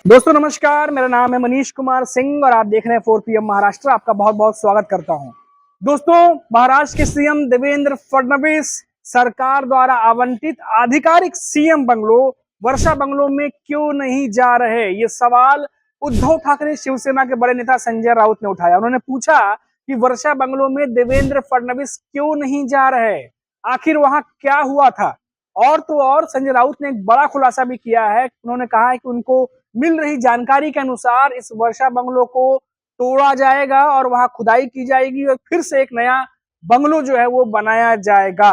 दोस्तों नमस्कार, मेरा नाम है मनीष कुमार सिंह और आप देख रहे हैं 4 PM महाराष्ट्र। आपका बहुत बहुत स्वागत करता हूं। दोस्तों, महाराष्ट्र के सीएम देवेंद्र फडणवीस सरकार द्वारा आवंटित आधिकारिक सीएम बंगलो वर्षा बंगलो में क्यों नहीं जा रहे, ये सवाल उद्धव ठाकरे शिवसेना के बड़े नेता संजय राउत ने उठाया। उन्होंने पूछा कि वर्षा बंगलो में देवेंद्र फडणवीस क्यों नहीं जा रहे, आखिर वहां क्या हुआ था। और तो और संजय राउत ने एक बड़ा खुलासा भी किया है। उन्होंने कहा है कि उनको मिल रही जानकारी के अनुसार इस वर्षा बंगलो को तोड़ा जाएगा और वहां खुदाई की जाएगी और फिर से एक नया बंगलो जो है वो बनाया जाएगा।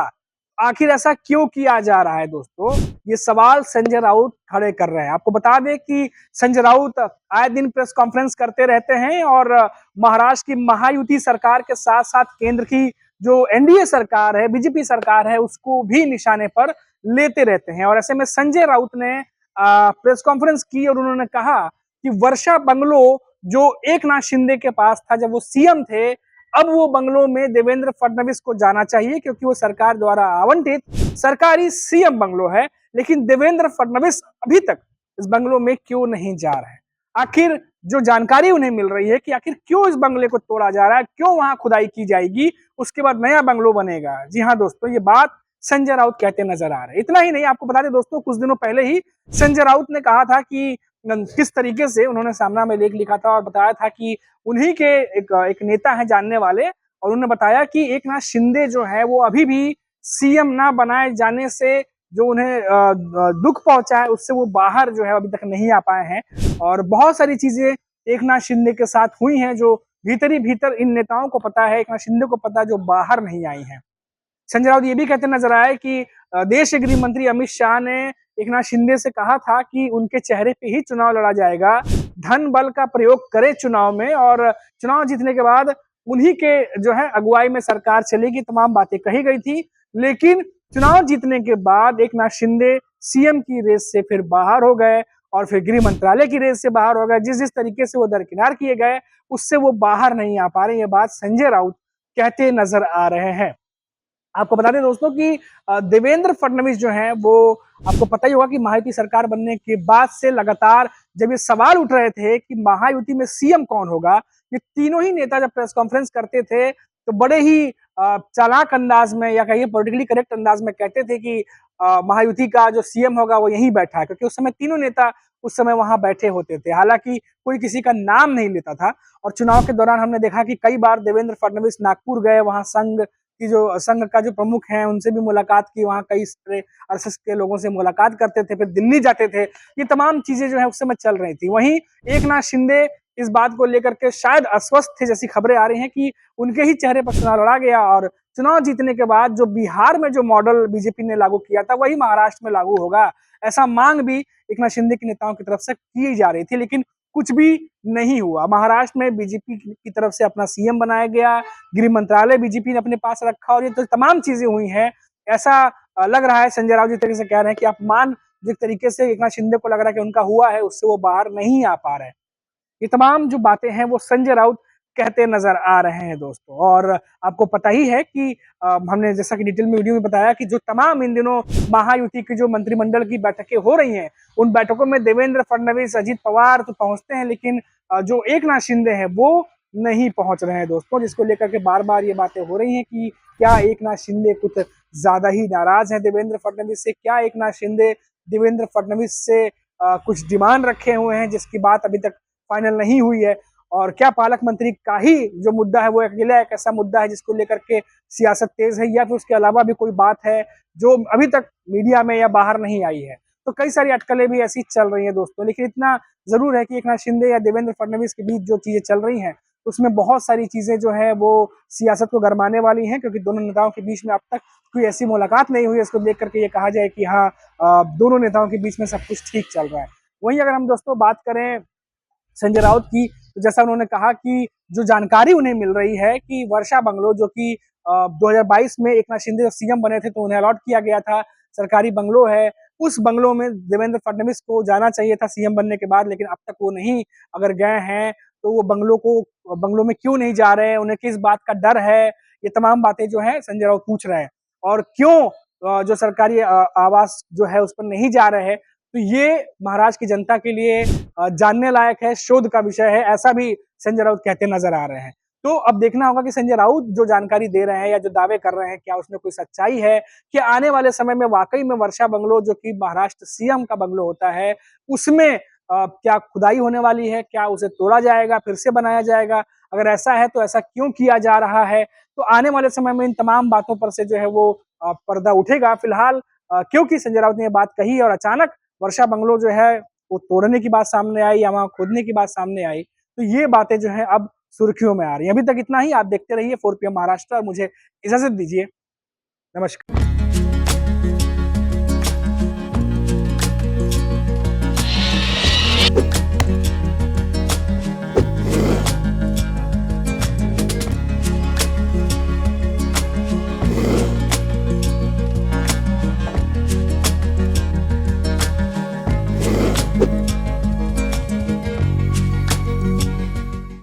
आखिर ऐसा क्यों किया जा रहा है दोस्तों, ये सवाल संजय राउत खड़े कर रहे हैं। आपको बता दें कि संजय राउत आए दिन प्रेस कॉन्फ्रेंस करते रहते हैं और महाराष्ट्र की महायुति सरकार के साथ साथ केंद्र की जो एनडीए सरकार है, बीजेपी सरकार है, उसको भी निशाने पर लेते रहते हैं। और ऐसे में संजय राउत ने प्रेस कॉन्फ्रेंस की और उन्होंने कहा कि वर्षा बंगलो जो एकनाथ शिंदे के पास था जब वो सीएम थे, अब वो बंगलो में देवेंद्र फडणवीस को जाना चाहिए क्योंकि वो सरकार द्वारा आवंटित सरकारी सीएम बंगलो है। लेकिन देवेंद्र फडणवीस अभी तक इस बंगलो में क्यों नहीं जा रहे हैं। आखिर जो जानकारी उन्हें मिल रही है कि आखिर क्यों इस बंगले को तोड़ा जा रहा है, क्यों वहां खुदाई की जाएगी, उसके बाद नया बंगलो बनेगा। जी हाँ दोस्तों, ये बात संजय राउत कहते नजर आ रहे हैं। इतना ही नहीं, आपको बता दें दोस्तों, कुछ दिनों पहले ही संजय राउत ने कहा था कि किस तरीके से उन्होंने सामना में लेख लिखा था और बताया था कि उन्हीं के एक नेता है जानने वाले, और उन्होंने बताया कि एकनाथ शिंदे जो है वो अभी भी सीएम ना बनाए जाने से जो उन्हें दुख पहुंचा है उससे वो बाहर जो है अभी तक नहीं आ पाए हैं। और बहुत सारी चीजें एकनाथ शिंदे के साथ हुई हैं जो भीतर ही भीतर इन नेताओं को पता है, एकनाथ शिंदे को पता है, जो बाहर नहीं आई हैं। संजय राउत ये भी कहते नजर आए कि देश के गृह मंत्री अमित शाह ने एकनाथ शिंदे से कहा था कि उनके चेहरे पे ही चुनाव लड़ा जाएगा, धन बल का प्रयोग करे चुनाव में और चुनाव जीतने के बाद उन्हीं के जो है अगुवाई में सरकार चलेगी, तमाम बातें कही गई थी। लेकिन चुनाव जीतने के बाद एकनाथ शिंदे सीएम की रेस से फिर बाहर हो गए और फिर गृह मंत्रालय की रेस से बाहर हो गए। जिस जिस तरीके से वो दरकिनार किए गए उससे वो बाहर नहीं आ पा रहे। ये बात संजय राउत कहते नजर आ रहे हैं। आपको बता दें दोस्तों कि देवेंद्र फडणवीस जो हैं वो, आपको पता ही होगा कि महायुति सरकार बनने के बाद से लगातार जब ये सवाल उठ रहे थे कि महायुति में सीएम कौन होगा, ये तीनों ही नेता जब प्रेस कॉन्फ्रेंस करते थे तो बड़े ही चालाक अंदाज में या कहिए पॉलिटिकली करेक्ट अंदाज में कहते थे कि महायुति का जो सीएम होगा वो यहीं बैठा है, क्योंकि उस समय तीनों नेता उस समय वहां बैठे होते थे। हालांकि कोई किसी का नाम नहीं लेता था। और चुनाव के दौरान हमने देखा कि कई बार देवेंद्र फडणवीस नागपुर गए, वहां संघ का जो प्रमुख है उनसे भी मुलाकात की, वहां कई सारे आरएसएस के लोगों से मुलाकात करते थे, फिर दिल्ली जाते थे। ये तमाम चीजें जो है उस समय चल रही थी। वहीं एकनाथ शिंदे इस बात को लेकर के शायद अस्वस्थ थे, जैसी खबरें आ रही हैं कि उनके ही चेहरे पर चुनाव लड़ा गया और चुनाव जीतने के बाद जो बिहार में जो मॉडल बीजेपी ने लागू किया था वही महाराष्ट्र में लागू होगा, ऐसा मांग भी एकनाथ शिंदे के नेताओं की तरफ से की जा रही थी। लेकिन कुछ भी नहीं हुआ। महाराष्ट्र में बीजेपी की तरफ से अपना सीएम बनाया गया, गृह मंत्रालय बीजेपी ने अपने पास रखा और ये तो तमाम चीजें हुई हैं। ऐसा लग रहा है, संजय राउत जिस तरीके से कह रहे हैं कि अपमान जिस तरीके से एकनाथ शिंदे को लग रहा है कि उनका हुआ है उससे वो बाहर नहीं आ पा रहे। ये तमाम जो बातें हैं वो संजय राउत कहते नजर आ रहे हैं दोस्तों। और आपको पता ही है कि हमने जैसा कि डिटेल में वीडियो में बताया कि जो तमाम इन दिनों महायुति की जो मंत्रिमंडल की बैठकें हो रही हैं उन बैठकों में देवेंद्र फडणवीस, अजित पवार तो पहुंचते हैं, लेकिन जो एकनाथ शिंदे हैं वो नहीं पहुंच रहे हैं दोस्तों, जिसको लेकर के बार बार ये बातें हो रही हैं कि क्या एकनाथ शिंदे कुछ ज्यादा ही नाराज है देवेंद्र फडणवीस से, क्या एकनाथ शिंदे देवेंद्र फडणवीस से कुछ डिमांड रखे हुए हैं जिसकी बात अभी तक फाइनल नहीं हुई है, और क्या पालक मंत्री का ही जो मुद्दा है वो अकेला एक ऐसा मुद्दा है जिसको लेकर के सियासत तेज है, या फिर उसके अलावा भी कोई बात है जो अभी तक मीडिया में या बाहर नहीं आई है। तो कई सारी अटकलें भी ऐसी चल रही है दोस्तों। लेकिन इतना जरूर है कि एकनाथ शिंदे या देवेंद्र फडणवीस के बीच जो चीजें चल रही हैं उसमें बहुत सारी चीजें जो है वो सियासत को गरमाने वाली हैं, क्योंकि दोनों नेताओं के बीच में अब तक कोई ऐसी मुलाकात नहीं हुई इसको देख करके ये कहा जाए कि हाँ दोनों नेताओं के बीच में सब कुछ ठीक चल रहा है। वहीं अगर हम दोस्तों बात करें संजय राउत की, तो जैसा उन्होंने कहा कि जो जानकारी उन्हें मिल रही है कि वर्षा बंगलो जो कि 2022 में एकनाथ शिंदे सीएम बने थे तो उन्हें अलॉट किया गया था, सरकारी बंगलो है, उस बंगलो में देवेंद्र फडणवीस को जाना चाहिए था सीएम बनने के बाद, लेकिन अब तक वो नहीं अगर गए हैं तो वो बंगलो में क्यों नहीं जा रहे, उन्हें किस बात का डर है, ये तमाम बातें जो है संजय राउत पूछ रहे हैं। और क्यों जो सरकारी आवास जो है उस पर नहीं जा रहे हैं, तो ये महाराष्ट्र की जनता के लिए जानने लायक है, शोध का विषय है, ऐसा भी संजय राउत कहते नजर आ रहे हैं। तो अब देखना होगा कि संजय राउत जो जानकारी दे रहे हैं या जो दावे कर रहे हैं, क्या उसमें कोई सच्चाई है कि आने वाले समय में वाकई में वर्षा बंगलो, जो कि महाराष्ट्र सीएम का बंगलो होता है, उसमें क्या खुदाई होने वाली है, क्या उसे तोड़ा जाएगा, फिर से बनाया जाएगा? अगर ऐसा है तो ऐसा क्यों किया जा रहा है? तो आने वाले समय में इन तमाम बातों पर से जो है वो पर्दा उठेगा। फिलहाल क्योंकि संजय राउत ने ये बात कही और अचानक वर्षा बंगलो जो है वो तोड़ने की बात सामने आई या वहां खोदने की बात सामने आई, तो ये बातें जो है अब सुर्खियों में आ रही है। अभी तक इतना ही। आप देखते रहिए 4 PM महाराष्ट्र और मुझे इजाजत दीजिए। नमस्कार।